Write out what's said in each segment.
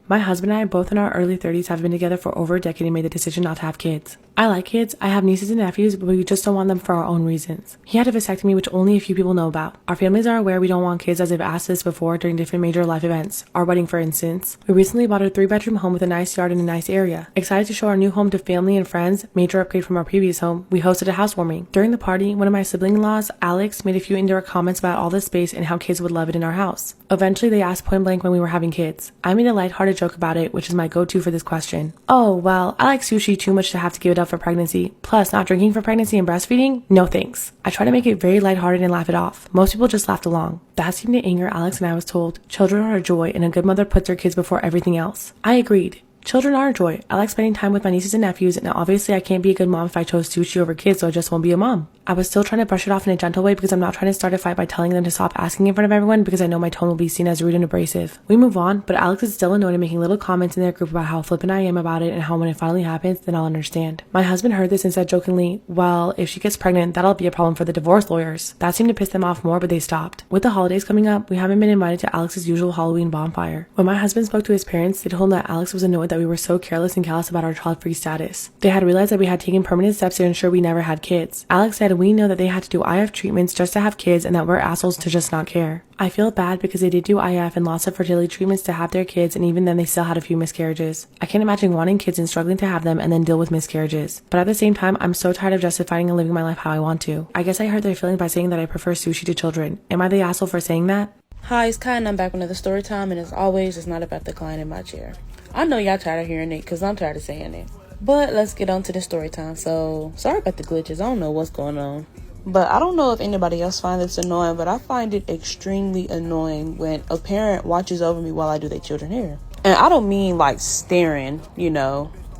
My husband and I, both in our early 30s, have been together for over a decade and made the decision not to have kids. I like kids, I have nieces and nephews, but we just don't want them for our own reasons. He had a vasectomy, which only a few people know about. Our families are aware we don't want kids, as they've asked us before during different major life events. Our wedding, for instance. We recently bought a 3-bedroom home with a nice yard and a nice area. Excited to show our new home to family and friends, major upgrade from our previous home, we hosted a housewarming. During the party, one of my sibling-in-laws, Alex, made a few indirect comments about all the space and how kids would love it in our house. Eventually, they asked point blank when we were having kids. I made a lighthearted joke about it, which is my go-to for this question. Oh, well, I like sushi too much to have to give it up for pregnancy. Plus, not drinking for pregnancy and breastfeeding? No thanks. I try to make it very lighthearted and laugh it off. Most people just laughed along. That seemed to anger Alex, and I was told, children are a joy and a good mother puts her kids before everything else. I agreed. Children are a joy. I like spending time with my nieces and nephews, and obviously I can't be a good mom if I chose sushi over kids, so I just won't be a mom. I was still trying to brush it off in a gentle way because I'm not trying to start a fight by telling them to stop asking in front of everyone because I know my tone will be seen as rude and abrasive. We move on, but Alex is still annoyed and making little comments in their group about how flippant I am about it and how when it finally happens, then I'll understand. My husband heard this and said jokingly, well, if she gets pregnant, that'll be a problem for the divorce lawyers. That seemed to piss them off more, but they stopped. With the holidays coming up, we haven't been invited to Alex's usual Halloween bonfire. When my husband spoke to his parents, they told him that Alex was annoyed that we were so careless and callous about our child-free status. They had realized that we had taken permanent steps to ensure we never had kids. Alex said we know that they had to do IF treatments just to have kids and that we're assholes to just not care. I feel bad because they did do IF and lots of fertility treatments to have their kids, and even then they still had a few miscarriages. I can't imagine wanting kids and struggling to have them and then deal with miscarriages. But at the same time, I'm so tired of justifying and living my life how I want to. I guess I hurt their feelings by saying that I prefer sushi to children. Am I the asshole for saying that? Hi, it's Kai and I'm back with another story time, and as always, it's not about the client in my chair. I know y'all tired of hearing it because I'm tired of saying it. But let's get on to the story time. So, sorry about the glitches. I don't know what's going on. But I don't know if anybody else finds this annoying, but I find it extremely annoying when a parent watches over me while I do their children's hair. And I don't mean like staring,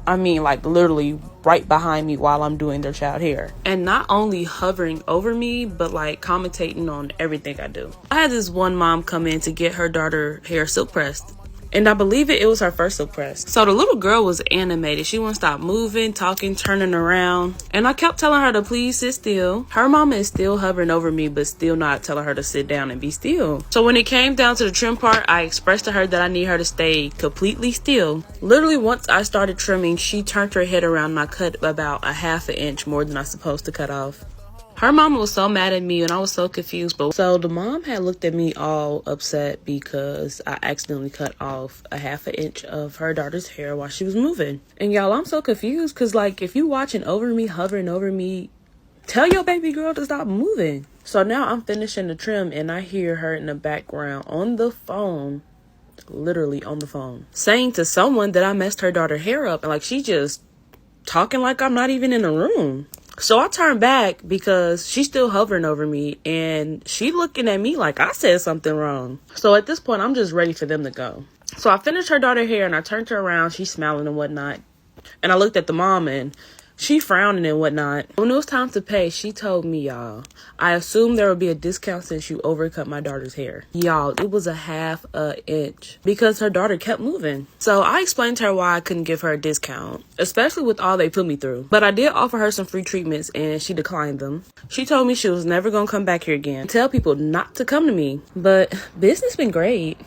I mean like literally right behind me while I'm doing their child hair. And not only hovering over me, but like commentating on everything I do. I had this one mom come in to get her daughter hair silk pressed. And I believe it was her first silk press. So the little girl was animated. She wouldn't stop moving, talking, turning around. And I kept telling her to please sit still. Her mama is still hovering over me, but still not telling her to sit down and be still. So when it came down to the trim part, I expressed to her that I need her to stay completely still. Literally, once I started trimming, she turned her head around and I cut about a half an inch more than I was supposed to cut off. Her mama was so mad at me and I was so confused. So the mom had looked at me all upset because I accidentally cut off a half an inch of her daughter's hair while she was moving. And y'all, I'm so confused because like if you watching over me, hovering over me, tell your baby girl to stop moving. So now I'm finishing the trim and I hear her in the background on the phone, literally on the phone, saying to someone that I messed her daughter's hair up, and like she just talking like I'm not even in the room. So I turned back because she's still hovering over me and she looking at me like I said something wrong. So at this point, I'm just ready for them to go. So I finished her daughter's hair and I turned her around. She's smiling and whatnot. And I looked at the mom and she frowning and whatnot. When it was time to pay, she told me, y'all, I assumed there would be a discount since you overcut my daughter's hair. Y'all, it was a half a inch because her daughter kept moving. So I explained to her why I couldn't give her a discount, especially with all they put me through. But I did offer her some free treatments and she declined them. She told me she was never going to come back here again. Tell people not to come to me. But business been great.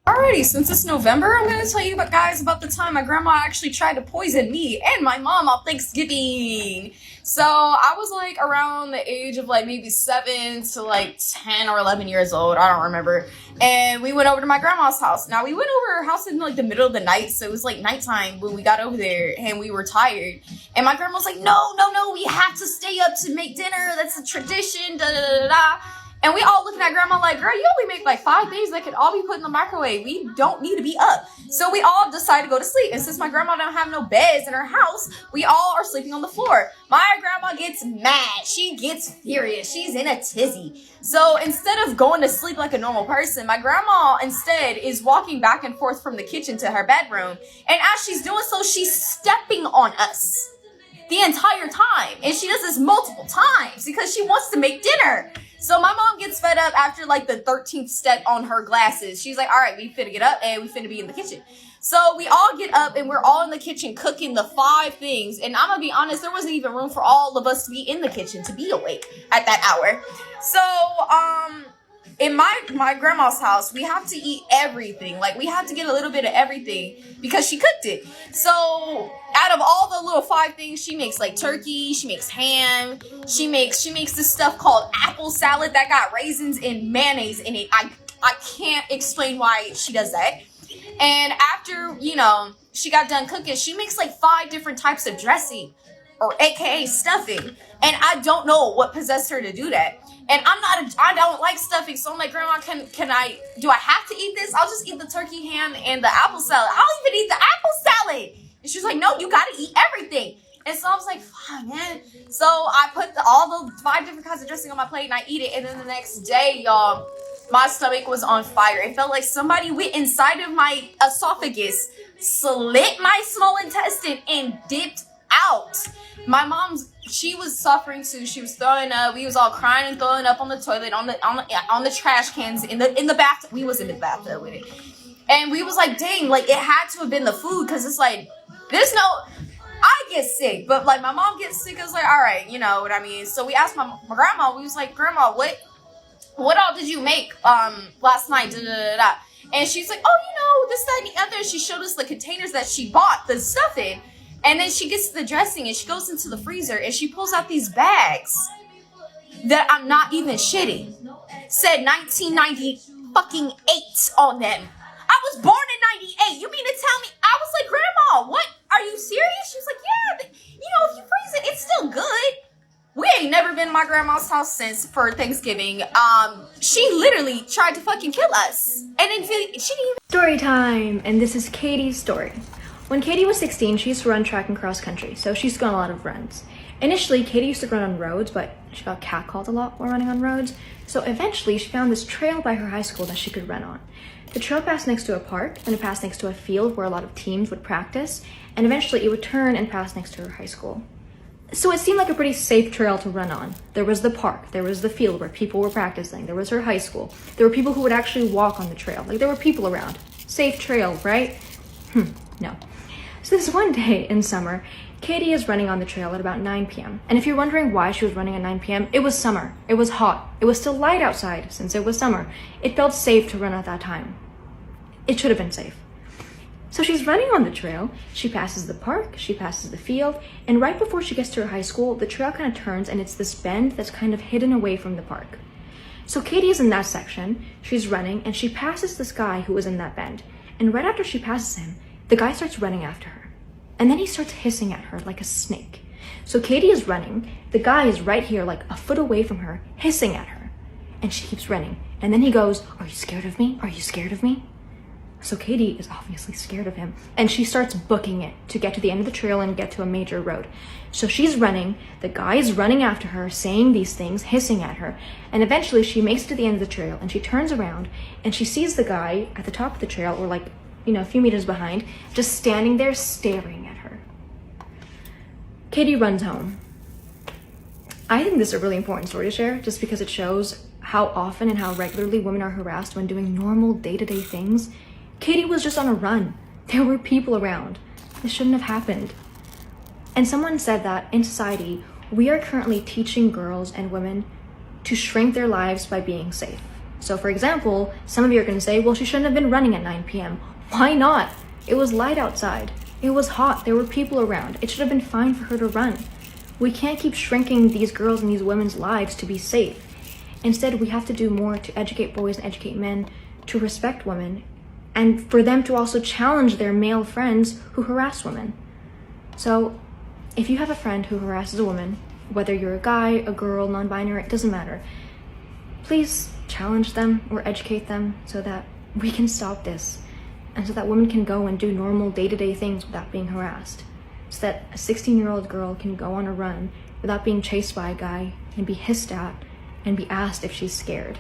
Alrighty, since it's November, I'm going to tell you guys about the time my grandma actually tried to poison me and my mom on Thanksgiving. So I was like around the age of like maybe 7 to like 10 or 11 years old. I don't remember. And we went over to my grandma's house. Now we went over her house in like the middle of the night. So it was like nighttime when we got over there and we were tired. And my grandma was like, no, we have to stay up to make dinner. That's a tradition, da da da da. And we all looking at grandma like, girl, you only make like 5 things that could all be put in the microwave. We don't need to be up. So we all decided to go to sleep. And since my grandma don't have no beds in her house, we all are sleeping on the floor. My grandma gets mad. She gets furious. She's in a tizzy. So instead of going to sleep like a normal person, my grandma instead is walking back and forth from the kitchen to her bedroom. And as she's doing so, she's stepping on us the entire time. And she does this multiple times because she wants to make dinner. So my mom gets fed up after like the 13th step on her glasses. She's like, all right, we finna get up and we finna be in the kitchen. So we all get up and we're all in the kitchen cooking the 5 things. And I'm gonna be honest, there wasn't even room for all of us to be in the kitchen to be awake at that hour. So, in my grandma's house, we have to eat everything. Like, we have to get a little bit of everything because she cooked it. So out of all the little 5 things, she makes like turkey, she makes ham, she makes this stuff called apple salad that got raisins and mayonnaise in it. I can't explain why she does that. And after, she got done cooking, she makes like 5 different types of dressing, or AKA stuffing. And I don't know what possessed her to do that. And I don't like stuffing. So I'm like, Grandma, do I have to eat this? I'll just eat the turkey ham and the apple salad. I'll even eat the apple salad. And she's like, no, you gotta eat everything. And so I was like, fine, man. So I put all the 5 different kinds of dressing on my plate and I eat it. And then the next day, y'all, my stomach was on fire. It felt like somebody went inside of my esophagus, slit my small intestine, and dipped out. My mom's, she was suffering too. She was throwing up. We was all crying and throwing up on the toilet, on the trash cans, in the bathtub. We was in the bathtub with it. And we was like, dang, like it had to have been the food, because it's like, I get sick, but like my mom gets sick. I was like, all right, you know what I mean? So we asked my grandma, we was like, Grandma, what all did you make last night? Da, da, da, da. And she's like, oh, this, that, and the other. She showed us the containers that she bought the stuff in. And then she gets to the dressing and she goes into the freezer and she pulls out these bags that I'm not even shitting. Said 1990 fucking 8 on them. I was born in 98. You mean to tell me? I was like, Grandma, what? Are you serious? She was like, yeah, if you freeze it, it's still good. We ain't never been to my grandma's house since for Thanksgiving. She literally tried to fucking kill us. And then she didn't even... Story time, and this is Katie's story. When Katie was 16, she used to run track and cross country, so she's gone a lot of runs. Initially, Katie used to run on roads, but she got catcalled a lot while running on roads, so eventually she found this trail by her high school that she could run on. The trail passed next to a park, and it passed next to a field where a lot of teams would practice, and eventually it would turn and pass next to her high school. So it seemed like a pretty safe trail to run on. There was the park, there was the field where people were practicing, there was her high school, there were people who would actually walk on the trail, like there were people around. Safe trail, right? No. So this one day in summer, Katie is running on the trail at about 9 p.m. And if you're wondering why she was running at 9 p.m., it was summer. It was hot. It was still light outside since it was summer. It felt safe to run at that time. It should have been safe. So she's running on the trail. She passes the park, she passes the field, and right before she gets to her high school, the trail kind of turns and it's this bend that's kind of hidden away from the park. So Katie is in that section. She's running and she passes this guy who was in that bend. And right after she passes him, the guy starts running after her. And then he starts hissing at her like a snake. So Katie is running. The guy is right here, like a foot away from her, hissing at her. And she keeps running. And then he goes, "Are you scared of me? Are you scared of me?" So Katie is obviously scared of him. And she starts booking it to get to the end of the trail and get to a major road. So she's running. The guy is running after her, saying these things, hissing at her. And eventually she makes it to the end of the trail and she turns around and she sees the guy at the top of the trail, or like, a few meters behind, just standing there staring at her. Katie runs home. I think this is a really important story to share just because it shows how often and how regularly women are harassed when doing normal day-to-day things. Katie was just on a run. There were people around. This shouldn't have happened. And someone said that in society, we are currently teaching girls and women to shrink their lives by being safe. So for example, some of you are going to say, well, she shouldn't have been running at 9 p.m. Why not? It was light outside. It was hot. There were people around. It should have been fine for her to run. We can't keep shrinking these girls and these women's lives to be safe. Instead, we have to do more to educate boys and educate men to respect women, and for them to also challenge their male friends who harass women. So if you have a friend who harasses a woman, whether you're a guy, a girl, non-binary, it doesn't matter, please challenge them or educate them so that we can stop this, and so that women can go and do normal day-to-day things without being harassed, so that a 16-year-old girl can go on a run without being chased by a guy and be hissed at and be asked if she's scared.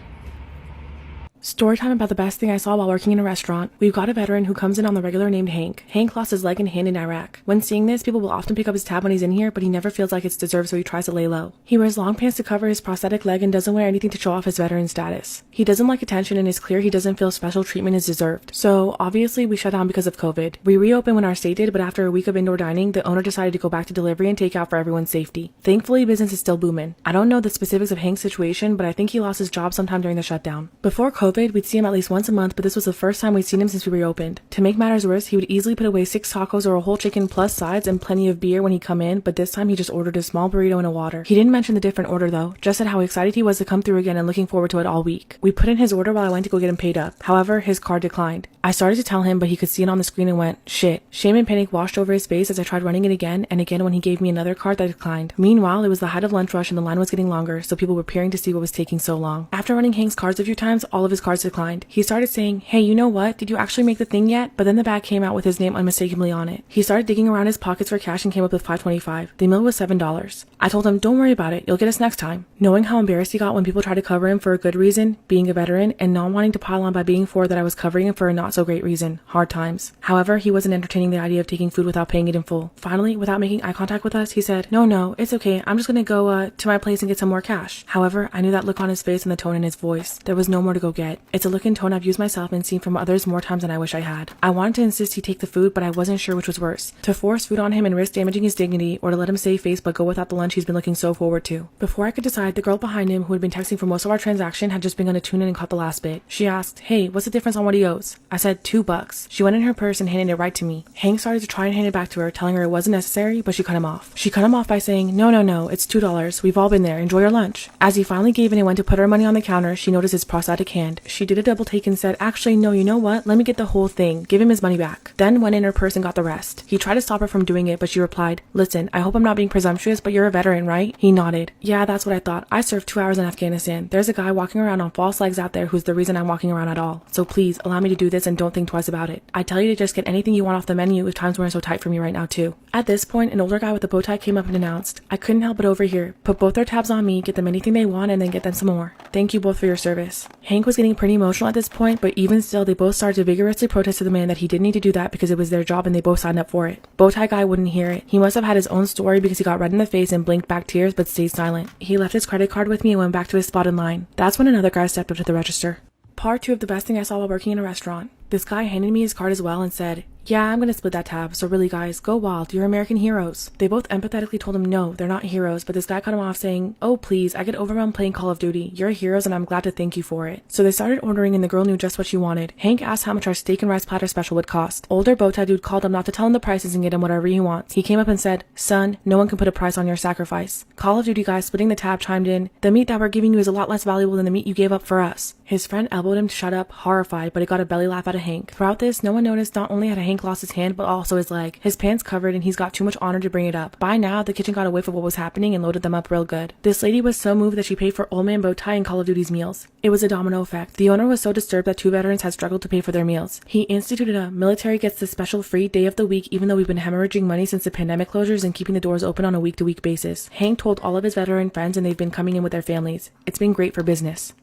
Story time about the best thing I saw while working in a restaurant. We've got a veteran who comes in on the regular named Hank. Hank lost his leg and hand in Iraq. When seeing this, people will often pick up his tab when he's in here, but he never feels like it's deserved, so he tries to lay low. He wears long pants to cover his prosthetic leg and doesn't wear anything to show off his veteran status. He doesn't like attention and it's clear he doesn't feel special treatment is deserved. So, obviously, we shut down because of COVID. We reopened when our state did, but after a week of indoor dining, the owner decided to go back to delivery and takeout for everyone's safety. Thankfully, business is still booming. I don't know the specifics of Hank's situation, but I think he lost his job sometime during the shutdown. Before COVID, we'd see him at least once a month, but this was the first time we'd seen him since we reopened. To make matters worse, he would easily put away 6 tacos or a whole chicken plus sides and plenty of beer when he'd come in, but this time he just ordered a small burrito and a water. He didn't mention the different order though, just said how excited he was to come through again and looking forward to it all week. We put in his order while I went to go get him paid up. However, his card declined. I started to tell him, but he could see it on the screen and went, shit. Shame and panic washed over his face as I tried running it again and again when he gave me another card that declined. Meanwhile, it was the height of lunch rush and the line was getting longer, so people were peering to see what was taking so long. After running Hank's cards a few times, all of his cards declined. He started saying, hey, you know what? Did you actually make the thing yet? But then the bag came out with his name unmistakably on it. He started digging around his pockets for cash and came up with $5.25. The meal was $7. I told him, don't worry about it. You'll get us next time. Knowing how embarrassed he got when people tried to cover him for a good reason, being a veteran, and not wanting to pile on by being forward that I was covering him for a not so great reason, hard times. However, he wasn't entertaining the idea of taking food without paying it in full. Finally, without making eye contact with us, he said, no, it's okay. I'm just gonna go to my place and get some more cash. However, I knew that look on his face and the tone in his voice. There was no more to go get. It's a look and tone I've used myself and seen from others more times than I wish I had. I wanted to insist he take the food, but I wasn't sure which was worse. To force food on him and risk damaging his dignity, or to let him save face but go without the lunch he's been looking so forward to. Before I could decide, the girl behind him, who had been texting for most of our transaction, had just begun to tune in and caught the last bit. She asked, hey, what's the difference on what he owes? I said, $2. She went in her purse and handed it right to me. Hank started to try and hand it back to her, telling her it wasn't necessary, but she cut him off. She cut him off by saying, no, it's $2. We've all been there. Enjoy your lunch. As he finally gave in and went to put her money on the counter, she noticed his prosthetic hand. She did a double take and said, actually, no, you know what? Let me get the whole thing. Give him his money back. Then went in her purse and got the rest. He tried to stop her from doing it, but she replied, listen, I hope I'm not being presumptuous, but you're a veteran, right? He nodded. Yeah, that's what I thought. I served 2 hours in Afghanistan. There's a guy walking around on false legs out there who's the reason I'm walking around at all. So please, allow me to do this and don't think twice about it. I tell you to just get anything you want off the menu if times weren't so tight for me right now too. At this point, an older guy with a bow tie came up and announced, I couldn't help but overhear. Put both their tabs on me, get them anything they want, and then get them some more. Thank you both for your service. Hank was getting pretty emotional at this point, but even still, they both started to vigorously protest to the man that he didn't need to do that because it was their job and they both signed up for it. Bowtie guy wouldn't hear it. He must have had his own story because he got red in the face and blinked back tears but stayed silent. He left his credit card with me and went back to his spot in line. That's when another guy stepped up to the register. Part 2 of the best thing I saw while working in a restaurant. This guy handed me his card as well and said, yeah, I'm gonna split that tab, so really guys, go wild, you're American heroes. They both empathetically told him no, they're not heroes, but this guy cut him off saying, oh please, I get overwhelmed playing Call of Duty, you're heroes and I'm glad to thank you for it. So they started ordering and the girl knew just what she wanted. Hank asked how much our steak and rice platter special would cost. Older bowtie dude called him not to tell him the prices and get him whatever he wants. He came up and said, son, no one can put a price on your sacrifice. Call of Duty guy splitting the tab chimed in, the meat that we're giving you is a lot less valuable than the meat you gave up for us. His friend elbowed him to shut up, horrified, but it got a belly laugh out of Hank. Throughout this, no one noticed not only had Hank lost his hand, but also his leg. His pants covered and he's got too much honor to bring it up. By now, the kitchen got a whiff of what was happening and loaded them up real good. This lady was so moved that she paid for Old Man Bowtie and Call of Duty's meals. It was a domino effect. The owner was so disturbed that 2 veterans had struggled to pay for their meals. He instituted a military gets the special free day of the week even though we've been hemorrhaging money since the pandemic closures and keeping the doors open on a week-to-week basis. Hank told all of his veteran friends and they've been coming in with their families. It's been great for business.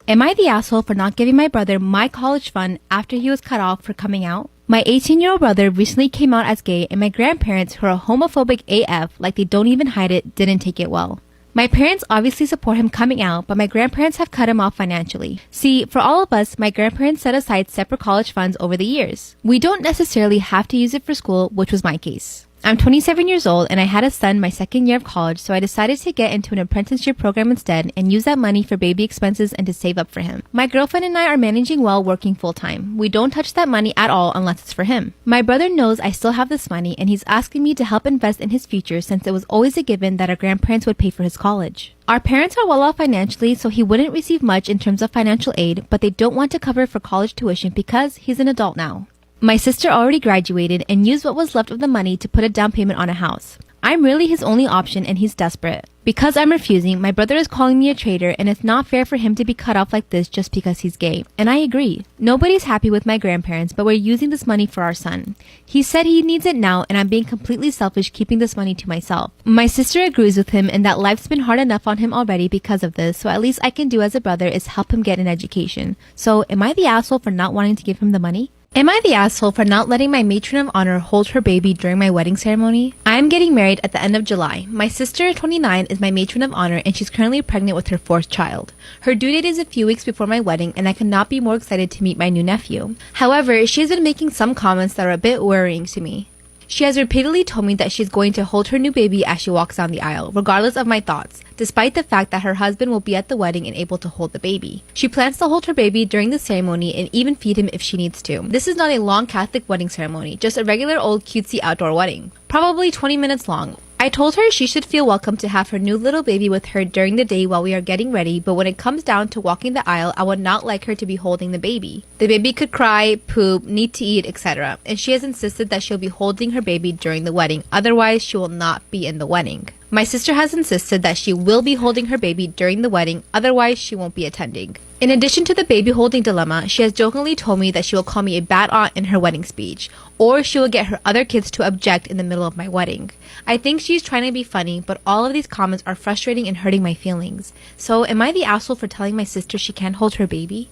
Am I the asshole for not giving my brother my college fund after he was cut off for coming out? My 18-year-old brother recently came out as gay and my grandparents, who are homophobic AF, like they don't even hide it, didn't take it well. My parents obviously support him coming out, but my grandparents have cut him off financially. See, for all of us, my grandparents set aside separate college funds over the years. We don't necessarily have to use it for school, which was my case. I'm 27 years old and I had a son my second year of college, so I decided to get into an apprenticeship program instead and use that money for baby expenses and to save up for him. My girlfriend and I are managing well working full-time. We don't touch that money at all unless it's for him. My brother knows I still have this money and he's asking me to help invest in his future since it was always a given that our grandparents would pay for his college. Our parents are well off financially, so he wouldn't receive much in terms of financial aid, but they don't want to cover for college tuition because he's an adult now. My sister already graduated and used what was left of the money to put a down payment on a house. I'm really his only option and he's desperate. Because I'm refusing, my brother is calling me a traitor and it's not fair for him to be cut off like this just because he's gay. And I agree. Nobody's happy with my grandparents, but we're using this money for our son. He said he needs it now and I'm being completely selfish keeping this money to myself. My sister agrees with him and that life's been hard enough on him already because of this, so at least I can do as a brother is help him get an education. So am I the asshole for not wanting to give him the money? Am I the asshole for not letting my matron of honor hold her baby during my wedding ceremony? I'm getting married at the end of July. My sister, 29, is my matron of honor and she's currently pregnant with her 4th child. Her due date is a few weeks before my wedding and I could not be more excited to meet my new nephew. However, she has been making some comments that are a bit worrying to me. She has repeatedly told me that she's going to hold her new baby as she walks down the aisle, regardless of my thoughts, despite the fact that her husband will be at the wedding and able to hold the baby. She plans to hold her baby during the ceremony and even feed him if she needs to. This is not a long Catholic wedding ceremony, just a regular old cutesy outdoor wedding. Probably 20 minutes long. I told her she should feel welcome to have her new little baby with her during the day while we are getting ready, but when it comes down to walking the aisle, I would not like her to be holding the baby. The baby could cry, poop, need to eat, etc. And she has insisted that she'll be holding her baby during the wedding, otherwise she will not be in the wedding. My sister has insisted that she will be holding her baby during the wedding, otherwise she won't be attending. In addition to the baby holding dilemma, she has jokingly told me that she will call me a bad aunt in her wedding speech, or she will get her other kids to object in the middle of my wedding. I think she's trying to be funny, but all of these comments are frustrating and hurting my feelings. So am I the asshole for telling my sister she can't hold her baby?